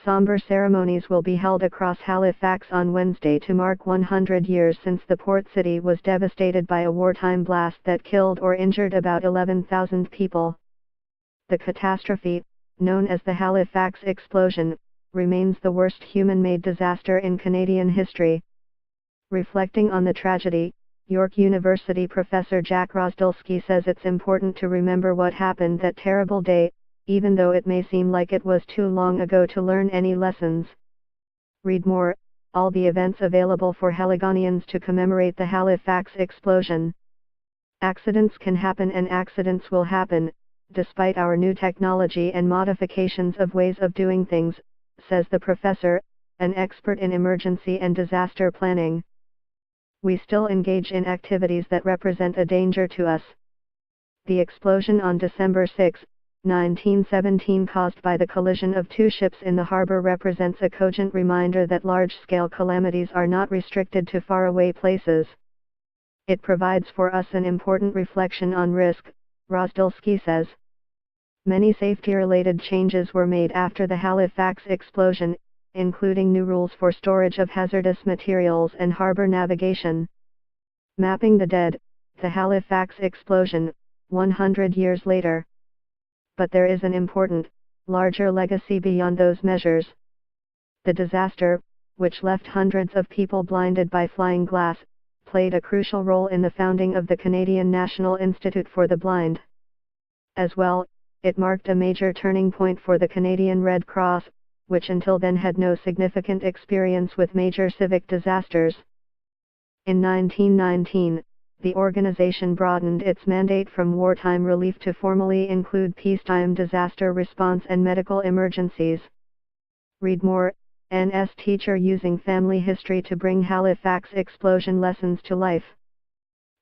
somber ceremonies will be held across Halifax on Wednesday to mark 100 years since the port city was devastated by a wartime blast that killed or injured about 11,000 people. The catastrophe, known as the Halifax explosion, remains the worst human-made disaster in Canadian history. Reflecting on the tragedy, York University professor Jack Rozdilsky says it's important to remember what happened that terrible day, even though it may seem like it was too long ago to learn any lessons. Read more, all the events available for Haligonians to commemorate the Halifax explosion. Accidents can happen and accidents will happen, despite our new technology and modifications of ways of doing things, says the professor, an expert in emergency and disaster planning. We still engage in activities that represent a danger to us. The explosion on December 6, 1917 caused by the collision of two ships in the harbor represents a cogent reminder that large-scale calamities are not restricted to faraway places. It provides for us an important reflection on risk, Rozdilsky says. Many safety-related changes were made after the Halifax explosion, including new rules for storage of hazardous materials and harbor navigation. Mapping the dead, the Halifax explosion, 100 years later. But there is an important, larger legacy beyond those measures. The disaster, which left hundreds of people blinded by flying glass, played a crucial role in the founding of the Canadian National Institute for the Blind. As well, it marked a major turning point for the Canadian Red Cross, which until then had no significant experience with major civic disasters. In 1919, the organization broadened its mandate from wartime relief to formally include peacetime disaster response and medical emergencies. Read more, NS teacher using family history to bring Halifax explosion lessons to life.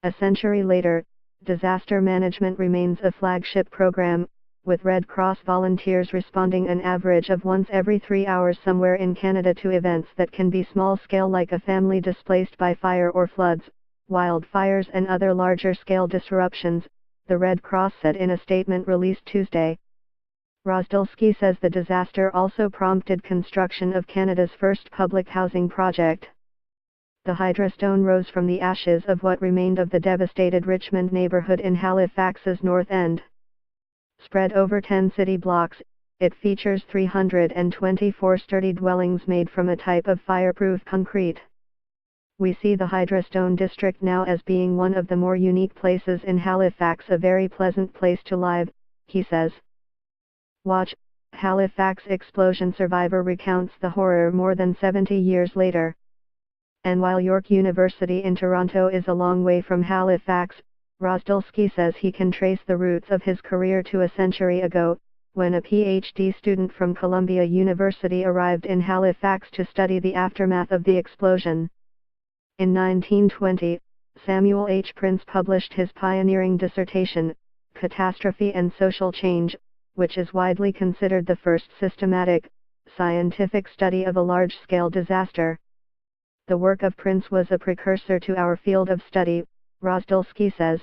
A century later, disaster management remains a flagship program, with Red Cross volunteers responding an average of once every 3 hours somewhere in Canada to events that can be small-scale like a family displaced by fire or floods, wildfires and other larger-scale disruptions, the Red Cross said in a statement released Tuesday. Rozdilsky says the disaster also prompted construction of Canada's first public housing project. The Hydra stone rose from the ashes of what remained of the devastated Richmond neighborhood in Halifax's North End. Spread over 10 city blocks, it features 324 sturdy dwellings made from a type of fireproof concrete. We see the Hydra Stone district now as being one of the more unique places in Halifax, a very pleasant place to live, he says. Watch, Halifax explosion survivor recounts the horror more than 70 years later. And while York University in Toronto is a long way from Halifax, Rozdilsky says he can trace the roots of his career to a century ago, when a PhD student from Columbia University arrived in Halifax to study the aftermath of the explosion. In 1920, Samuel H. Prince published his pioneering dissertation, Catastrophe and Social Change, which is widely considered the first systematic, scientific study of a large-scale disaster. The work of Prince was a precursor to our field of study, Rozdilsky says.